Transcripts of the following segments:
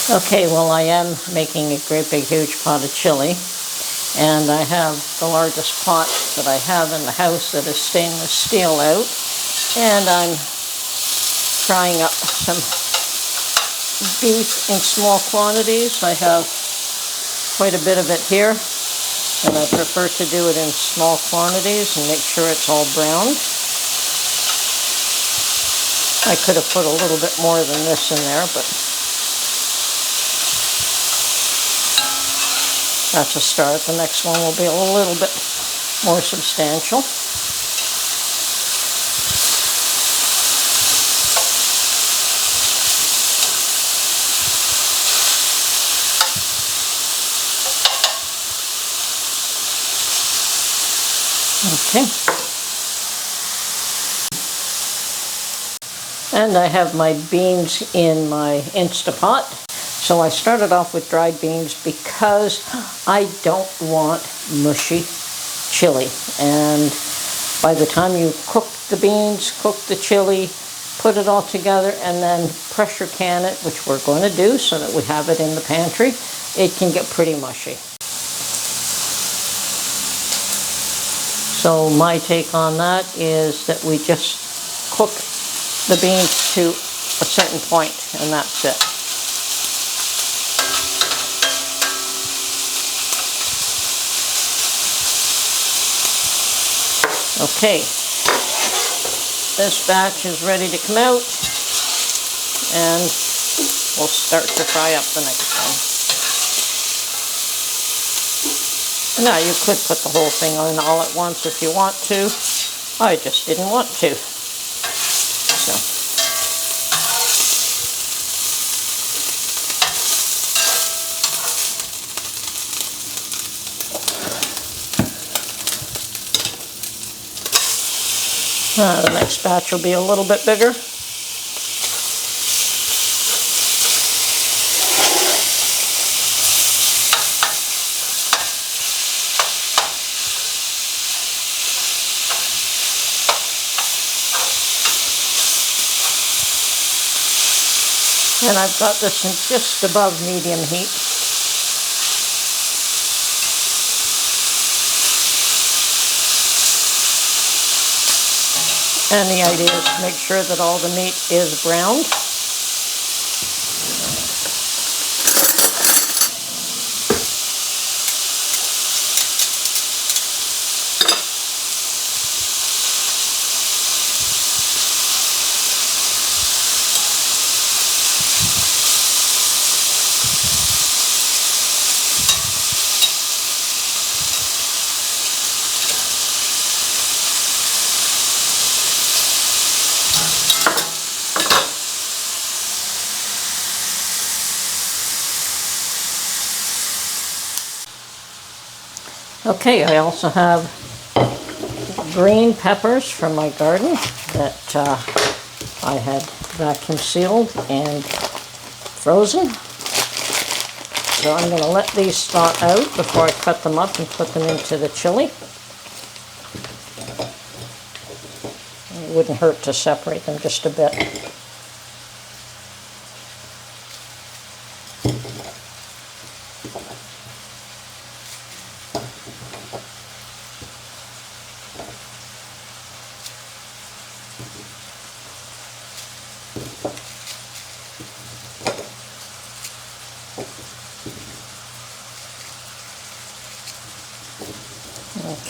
Okay, well, I am making a great big huge pot of chili, and I have the largest pot that I have in the house that is stainless steel out, and I'm frying up some beef in small quantities. I have quite a bit of it here, and I prefer to do it in small quantities and make sure it's all browned. I could have put a little bit more than this in there, but that's a start. The next one will be a little bit more substantial. Okay. And I have my beans in my Instapot. So I started off with dried beans because I don't want mushy chili. And by the time you cook the beans, cook the chili, put it all together, and then pressure can it, which we're going to do so that we have it in the pantry, it can get pretty mushy. So my take on that is that we just cook the beans to a certain point, and that's it. Okay, this batch is ready to come out, and we'll start to fry up the next one. Now, you could put the whole thing on all at once if you want to. I just didn't want to. So. The next batch will be a little bit bigger. And I've got this in just above medium heat. And the idea is to make sure that all the meat is browned. Okay, I also have green peppers from my garden that I had vacuum sealed and frozen. So I'm going to let these thaw out before I cut them up and put them into the chili. It wouldn't hurt to separate them just a bit.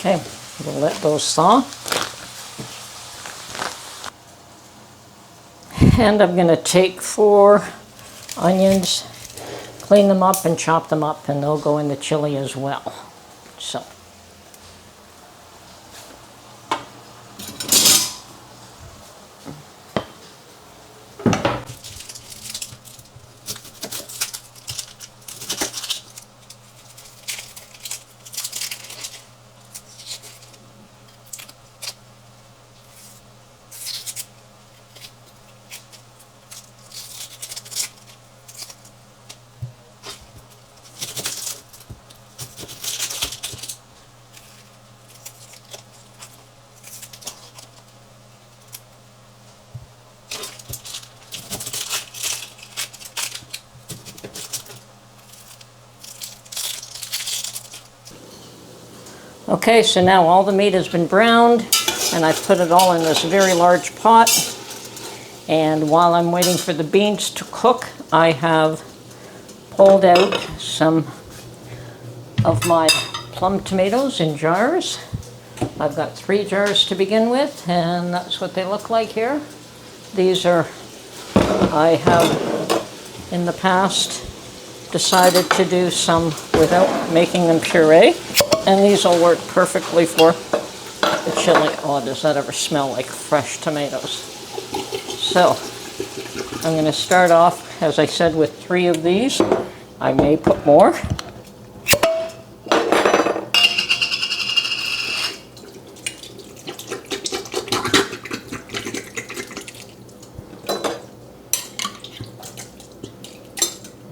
Okay, we'll let those thaw. And I'm going to take 4 onions, clean them up and chop them up, and they'll go in the chili as well. So. Okay, so now all the meat has been browned, and I've put it all in this very large pot. And while I'm waiting for the beans to cook, I have pulled out some of my plum tomatoes in jars. I've got 3 jars to begin with, and that's what they look like here. These are, I have in the past decided to do some without making them puree, and these will work perfectly for the chili. Oh, does that ever smell like fresh tomatoes? So I'm going to start off, as I said, with 3 of these. I may put more.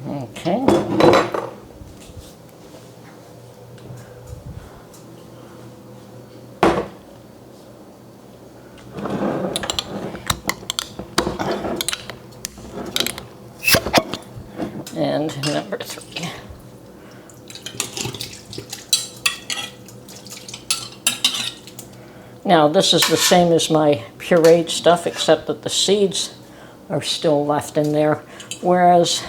Okay. And number 3. Now this is the same as my pureed stuff, except that the seeds are still left in there, whereas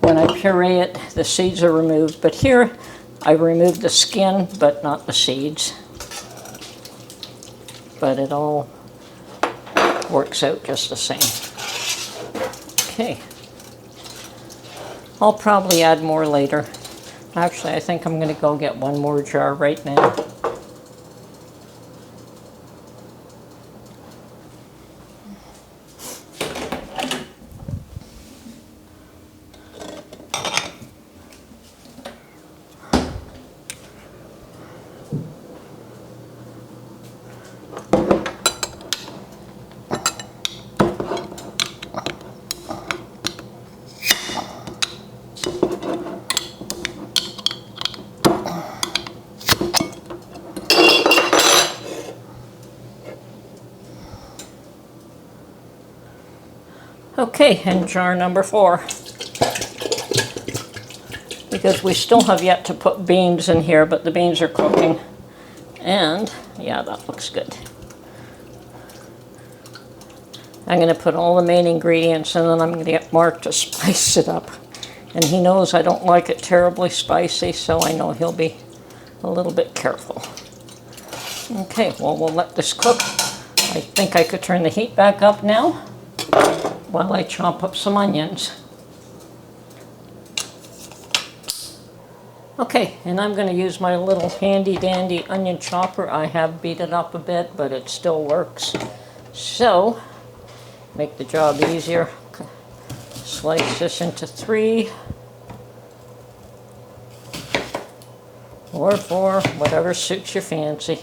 when I puree it, the seeds are removed. But here, I removed the skin, but not the seeds. But it all works out just the same. Okay. I'll probably add more later. Actually, I think I'm going to go get 1 more jar right now. Okay, and jar number 4. Because we still have yet to put beans in here, but the beans are cooking. And, yeah, that looks good. I'm going to put all the main ingredients, and then I'm going to get Mark to spice it up. And he knows I don't like it terribly spicy, so I know he'll be a little bit careful. Okay, well, we'll let this cook. I think I could turn the heat back up now while I chop up some onions. Okay, and I'm going to use my little handy dandy onion chopper. I have beat it up a bit, but it still works. So, make the job easier. Slice this into 3 or 4, whatever suits your fancy.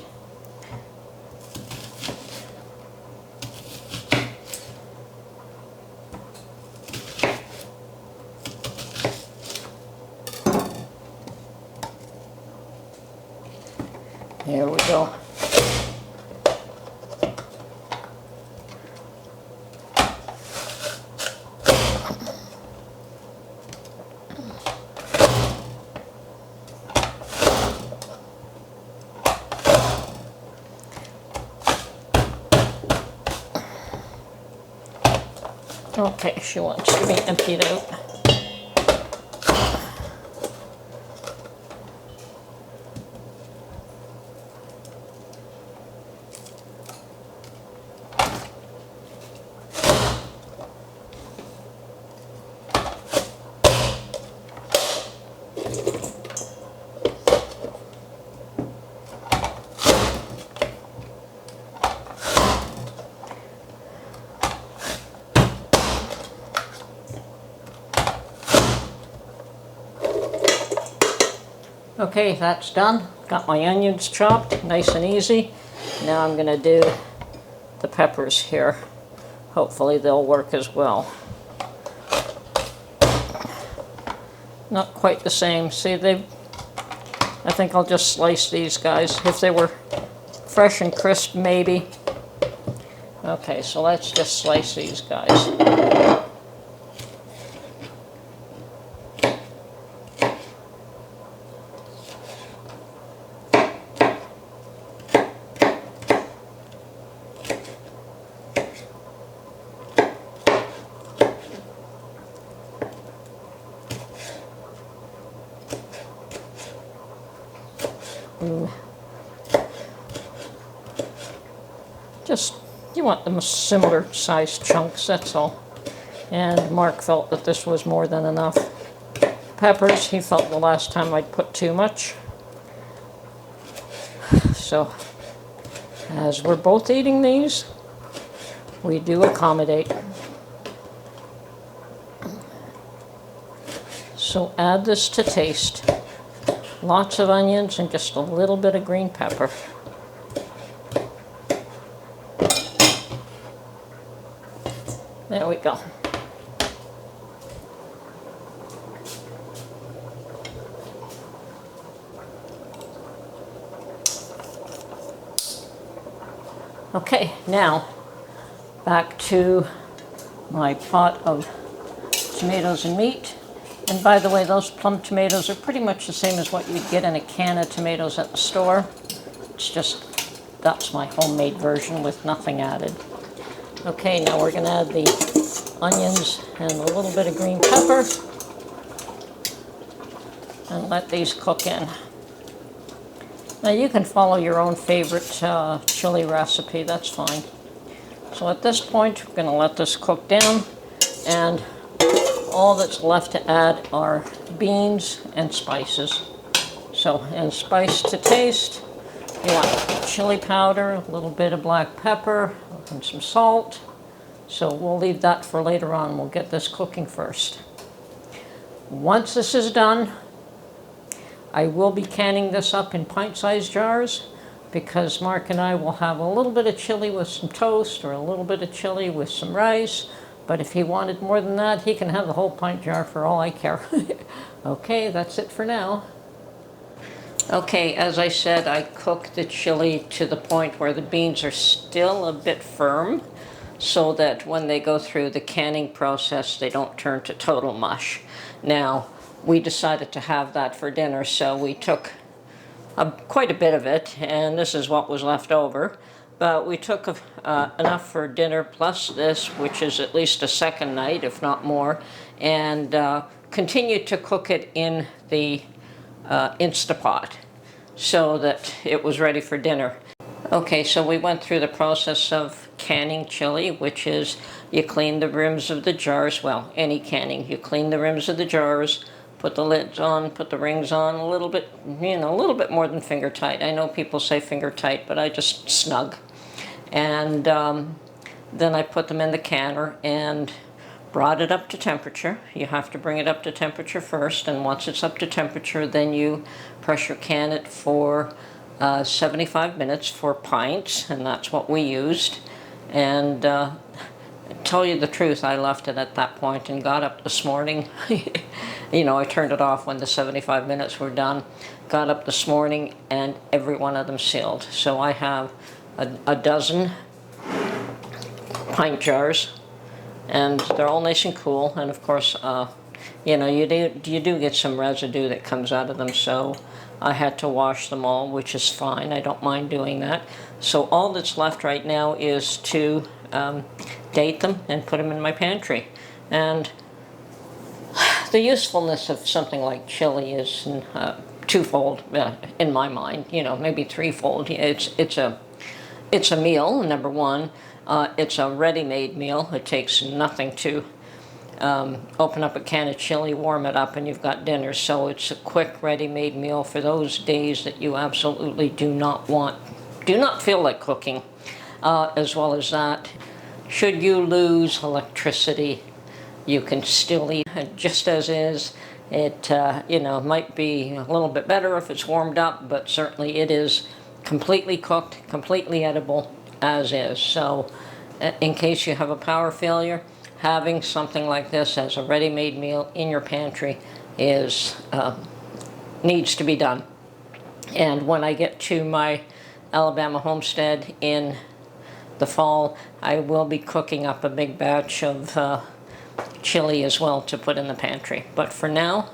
There we go. Okay, she wants to be emptied out. Okay, that's done. Got my onions chopped, nice and easy. Now I'm going to do the peppers here. Hopefully they'll work as well. Not quite the same. See, I think I'll just slice these guys. If they were fresh and crisp, maybe. Okay, so let's just slice these guys. Just, you want them similar sized chunks, that's all. And Mark felt that this was more than enough. Peppers, he felt the last time I'd put too much. So, as we're both eating these, we do accommodate. So add this to taste. Lots of onions and just a little bit of green pepper. There we go. Okay, now back to my pot of tomatoes and meat. And by the way, those plum tomatoes are pretty much the same as what you'd get in a can of tomatoes at the store. It's just, that's my homemade version with nothing added. Okay, now we're going to add the onions and a little bit of green pepper and let these cook in. Now you can follow your own favorite chili recipe, that's fine. So at this point, we're going to let this cook down, and all that's left to add are beans and spices. So, and spice to taste, you want chili powder, a little bit of black pepper, and some salt. So we'll leave that for later on. We'll get this cooking first. Once this is done, I will be canning this up in pint-sized jars because Mark and I will have a little bit of chili with some toast or a little bit of chili with some rice. But if he wanted more than that, he can have the whole pint jar for all I care. Okay, that's it for now. Okay, as I said, I cook the chili to the point where the beans are still a bit firm so that when they go through the canning process, they don't turn to total mush. Now, we decided to have that for dinner, so we took quite a bit of it, and this is what was left over. But we took enough for dinner plus this, which is at least a second night, if not more, and continued to cook it in the Instapot so that it was ready for dinner. Okay, so we went through the process of canning chili, which is you clean the rims of the jars. Well, any canning, you clean the rims of the jars, put the lids on, put the rings on a little bit, you know, a little bit more than finger tight. I know people say finger tight, but I just snug. And then I put them in the canner and brought it up to temperature. You have to bring it up to temperature first, and once it's up to temperature, then you pressure can it for 75 minutes for pints, and that's what we used. And tell you the truth, I left it at that point and got up this morning. You know, I turned it off when the 75 minutes were done. Got up this morning and every one of them sealed. So I have a dozen pint jars, and they're all nice and cool. And of course, you know, you do get some residue that comes out of them, so I had to wash them all, which is fine. I don't mind doing that. So all that's left right now is to date them and put them in my pantry. And the usefulness of something like chili is twofold in my mind. You know, maybe threefold. It's a meal, number one. It's a ready-made meal. It takes nothing to open up a can of chili, warm it up, and you've got dinner. So it's a quick, ready-made meal for those days that you absolutely do not feel like cooking. As well as that, should you lose electricity, you can still eat it just as is. It you know, might be a little bit better if it's warmed up, but certainly it is completely cooked, completely edible as is. So in case you have a power failure, having something like this as a ready-made meal in your pantry is needs to be done. And when I get to my Alabama homestead in the fall, I will be cooking up a big batch of chili as well to put in the pantry. But for now,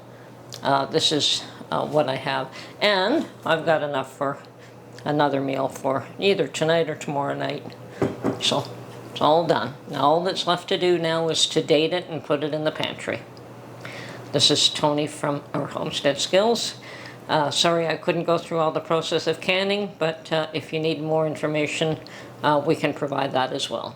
this is what I have. And I've got enough for another meal for either tonight or tomorrow night. So it's all done. Now all that's left to do now is to date it and put it in the pantry. This is Tony from our Homestead Skills. Sorry I couldn't go through all the process of canning, but if you need more information, we can provide that as well.